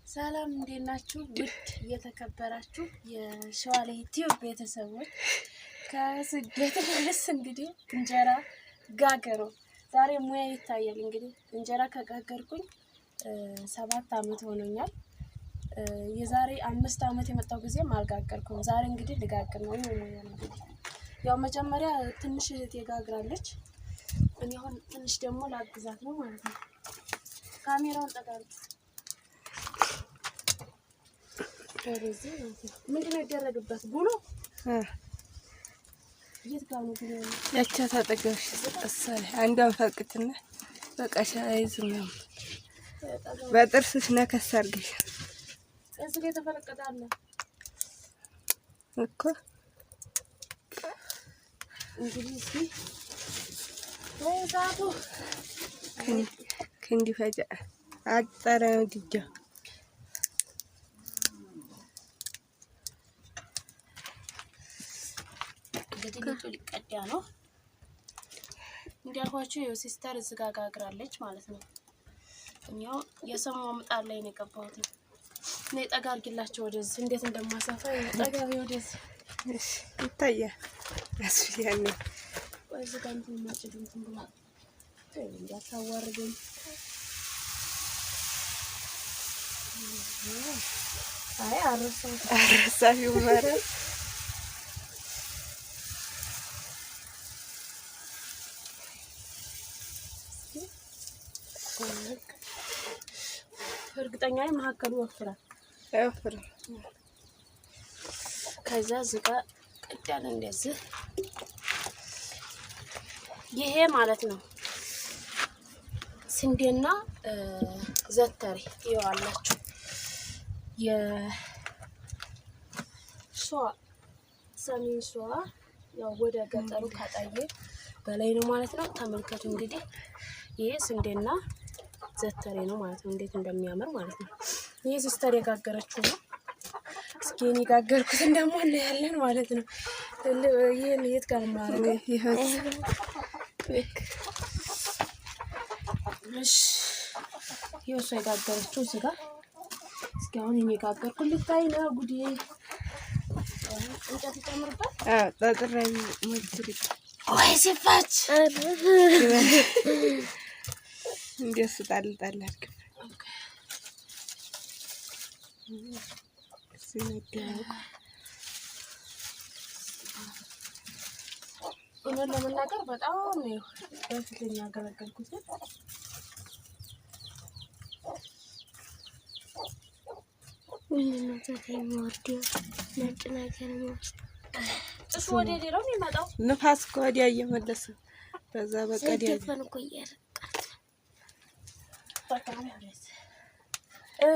ሰላም እንዴት ናችሁ? ውድ እየተከበራችሁ የሸዋሌ ቲዩብ ቤተሰቦች ከስደት መልስ እንግዲህ እንጀራ ጋገሩ ዛሬ ሙያ ይታያል። እንግዲህ እንጀራ ከጋገርኩኝ 7 አመት ሆኖኛል። የዛሬ 5 አመት የመጣው ጊዜ አልጋገርኩም። ዛሬ እንግዲህ ልጋግር ነው። ያው መጀመሪያ ትንሽ እህቴ ጋግራለች። እኔ አሁን ትንሽ ደግሞ ላግዛት ነው ማለት ነው። ካሜራውን ጠጋር ከዚህ ምንድን ነው ያደረግበት ብሎ እየተጋኑ ግን ያቻ ታጠገሽ ተሰለ አንዷን ፈቅትና በቃ አይዝም በጥርስሽ ነከስ አድርገሽ እዚህ ጋር ተፈረቀዳለ እኮ እንግዲህ ወይዛቱ ክንዲ ፈጃ አጠረው ዲጃ እንግዲህ ሊቀዳ ነው እንዲያልኳችሁ የሲስተር እዝጋ ጋግራለች ማለት ነው። እኛው የሰማው ምጣድ ላይ ነው የገባሁት። እኔ ጠጋ አድርጊላቸው ወደዚህ እንዴት እንደማሳፋ ጠጋቢ ወደዚህ እሺ ይታያል። አስፊያኔ ወይስ ጋር እንትን ማጭድ እንትን ብላ እንዲያታዋርደኝ አይ አረሳዩ ማለት እርግጠኛ ነኝ መሀከሉ ወፍራል አይወፍርም። ከዛ ዝጋ ቀዳለ እንደዚህ ይሄ ማለት ነው ስንዴና ዘተሬ ይዋላችሁ የሷ ሰሜን ሷ ያው ወደ ገጠሩ ካጣየ በላይ ነው ማለት ነው። ተመልከቱ እንግዲህ ይሄ ስንዴና ዘተሬ ነው ማለት ነው። እንዴት እንደሚያምር ማለት ነው። ይሄ ሲስተር የጋገረችው ነው። እስኪ እኔ ጋገርኩት ደግሞ እናያለን ማለት ነው። ይሄን የት ጋር ማረግ ይሄን እሺ ይወስ የጋገረችው እዚህ ጋር እስኪ አሁን እኔ ጋገርኩት ልታይ ነው ጉዲ እንጨት ተጨምርበት ጠጥራይ ወጥሪ ወይ ሲፋች እንዴት ስጣልጣል አድርግ እውነት ለመናገር በጣም ነው በፊት የሚያገለግልኩት እሱ ወደ ሌላው የሚመጣው ንፋስ ከወዲያ እየመለሰ በዛ በቀዲያ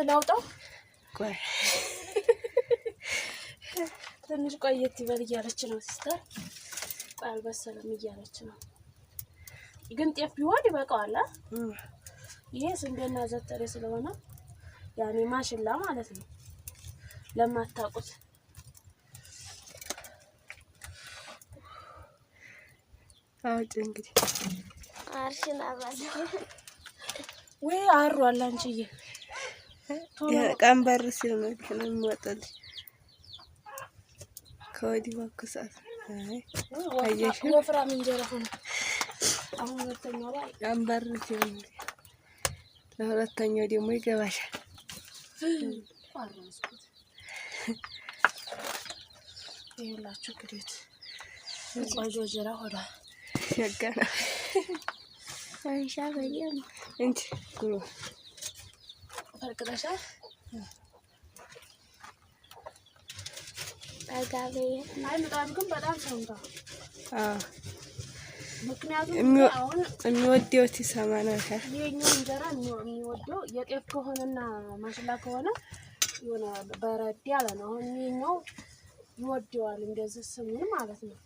ላውጣው ቆይ ትንሽ ቆየት ይበል እያለች ነው ሲስተር። አልበሰለም እያለች ነው ግን ጤፍ ቢሆን ይበቃዋል። ይሄ ስንዴና ዘተሬ ስለሆነ ያኔ ማሽላ ማለት ነው ለማታውቁት። አውጭ እንግዲህ አርሽና ባለ ወይ አሯል አንቺዬ ቀንበር ሲል ነው የሚወጣልሽ ከወዲህ ወክሳት አየሽ ወፍራም እንጀራ ሆነ። አሁን ሁለተኛው ላይ ቀንበር ሲል ለሁለተኛው ደግሞ ይገባሻል። ይኸውላችሁ ግዴት ቆንጆ እንጀራ ሆነ ሸጋና አንሻ በየም እንጂ ጉሮ ፈርቅለሻ አጋቤ አይ ምጣዱ ግን በጣም ሰምታ ምክንያቱም አሁን የሚወደው ሲሰማ ነው። የኛው እንጀራ የሚወደው የጤፍ ከሆነና ማሽላ ከሆነ የሆነ በረድ ያለ ነው። አሁን የኛው ይወደዋል እንደዚህ ስሙን ማለት ነው።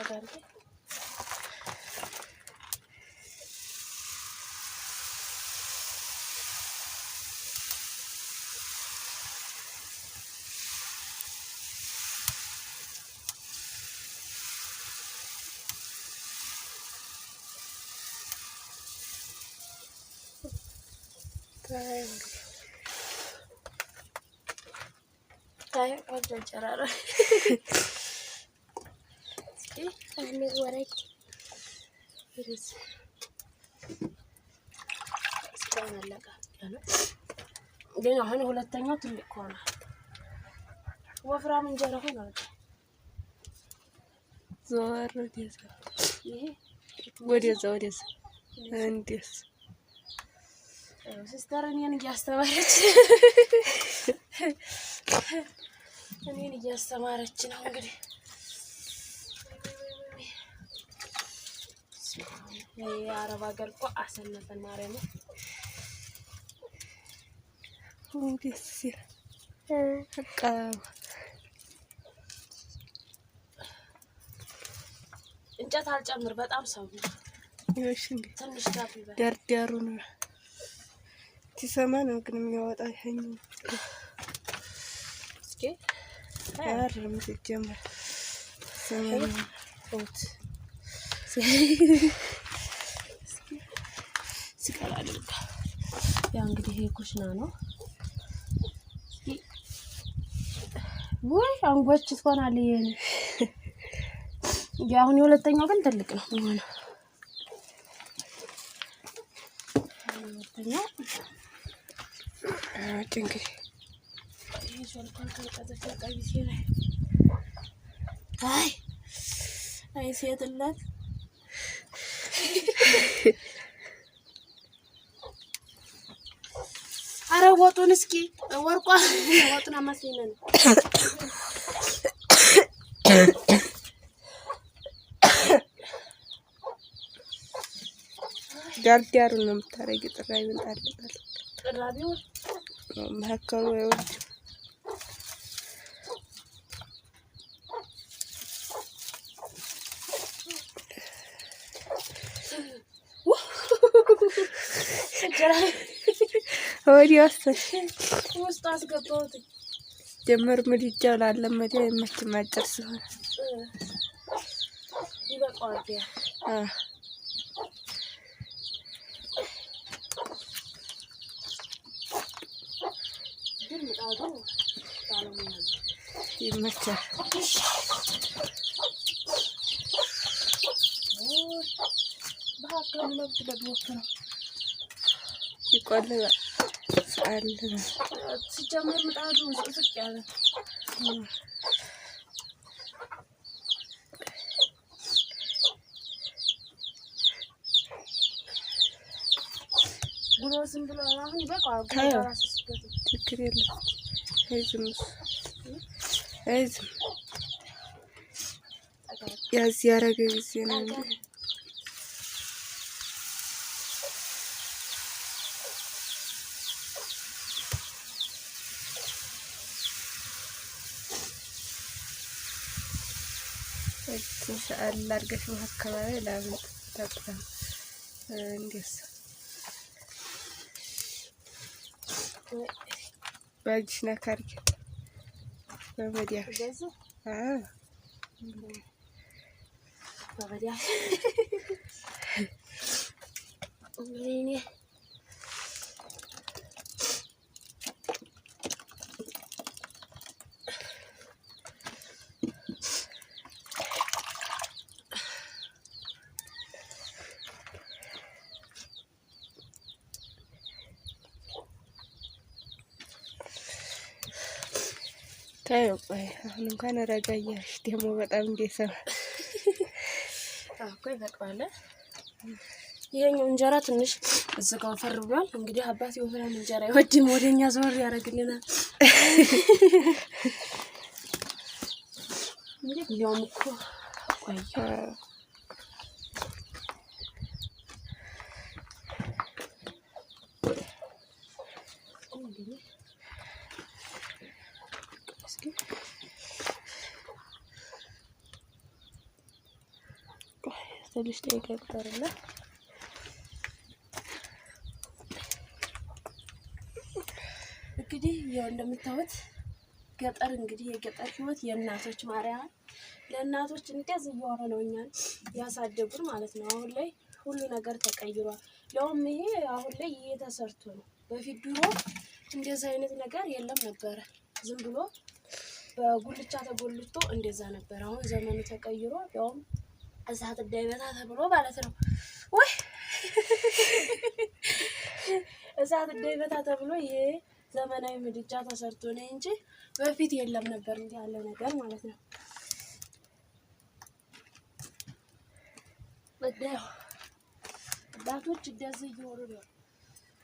አጋርጌ አይ ቆንጆ እንጀራ ነው። እኔ ወረድ ግን አሁን ሁለተኛው ትልቅ ሆነ። ወፍራም እንጀራ ሆነ። ዞር ወደዛ እንዴስ ሲስተር እኔን እያስተማረች ነው እንግዲህ የአረብ ሀገር እኮ አሰነፈን ማርያም እንዴስ በቃ እንጨት አልጨምር በጣም ሰው እሺ ትንሽ ጋር ይበል ደርደሩ ነው ትሰማ ነው ግን የሚያወጣ ይሄን እስኪ አረም ሲጀመር ሰማን ኦት ሲቀላ አድርጋ ያ እንግዲህ ይሄ ኩሽና ነው። ወይ አንጎች ትሆናል ይሄን ያሁን የሁለተኛው ግን ትልቅ ነው የሚሆነው። ሁለተኛው እንግዲህ ይሄ ሶልኳን ከቀጠፈ ቀይስ ይላል። አይ ሴትነት አረ ወጡን እስኪ ወጡን አማስሊነን ዳርዳሩ ነው የምታረጊ ጥራይ ይወጣልታል ጥራቢው መሀከሉ ይወጥ ወዲያስ ውስጥ አስገባሁት ጀመር ምድጃው ላለመደ የመችም አጭር ስለሆነ ይበቃዋል። ግን ምጣዱ ባለሙያ ይመቻል። በሀካሉ ለብት ለብሞክረው ይቆልላል ሰዓል ሲጀመር ምጣዱ ዝቅዝቅ ያለ ጉሎ ዝም ብሎ አሁን ይበቃዋል። ችግር የለም። አይዝም ያዝ ያረገ ጊዜ ነው እንጂ ሰዓት አድርገሽ አካባቢ ላምን ተጣጣ እንዴስ ባጅ ነካርክ በመዲያ በመዲያ እኔ ታየው አሁን እንኳን ረጋያሽ ደግሞ በጣም እንደሰማ እኮ ይበቃዋል። ይሄኛው እንጀራ ትንሽ እዝጋው ፈር ብሏል። እንግዲህ አባቴ ወፍራም እንጀራ ይወድም ወደኛ ዞር ያደርግልናል። እንዴ ሊያውም እኮ ቆየ ትንሽ ተይቀርና እንግዲህ ያው እንደምታዩት ገጠር እንግዲህ የገጠር ህይወት የእናቶች ማርያም ለእናቶች እንደዚህ እየሆነ ነው እኛን ያሳደጉን ማለት ነው። አሁን ላይ ሁሉ ነገር ተቀይሯል። ያውም ይሄ አሁን ላይ እየተሰርቶ ነው በፊት ድሮ እንደዛ አይነት ነገር የለም ነበረ። ዝም ብሎ በጉልቻ ተጎልቶ እንደዛ ነበር። አሁን ዘመኑ ተቀይሮ ያውም እሳት እንዳይበታ ተብሎ ማለት ነው። ወይ እሳት እንዳይበታ ተብሎ ይሄ ዘመናዊ ምድጃ ተሰርቶ ነው እንጂ በፊት የለም ነበር እንዲህ ያለ ነገር ማለት ነው። በደው አባቶች እንደዚህ እየሆኑ ነው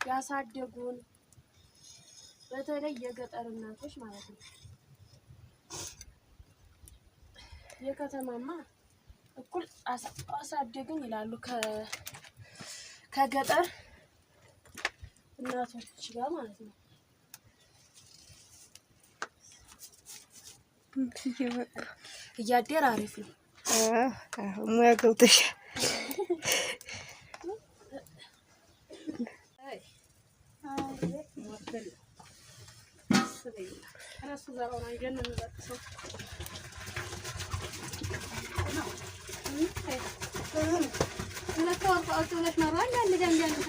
ያሳደጉን፣ በተለይ የገጠር እናቶች ማለት ነው። የከተማማ እኩል አሳደግን ይላሉ ከገጠር እናቶች ጋር ማለት ነው። እያደር አሪፍ ነው። ሙያ ገብተሻል። أنا كور فأتولش مرة لا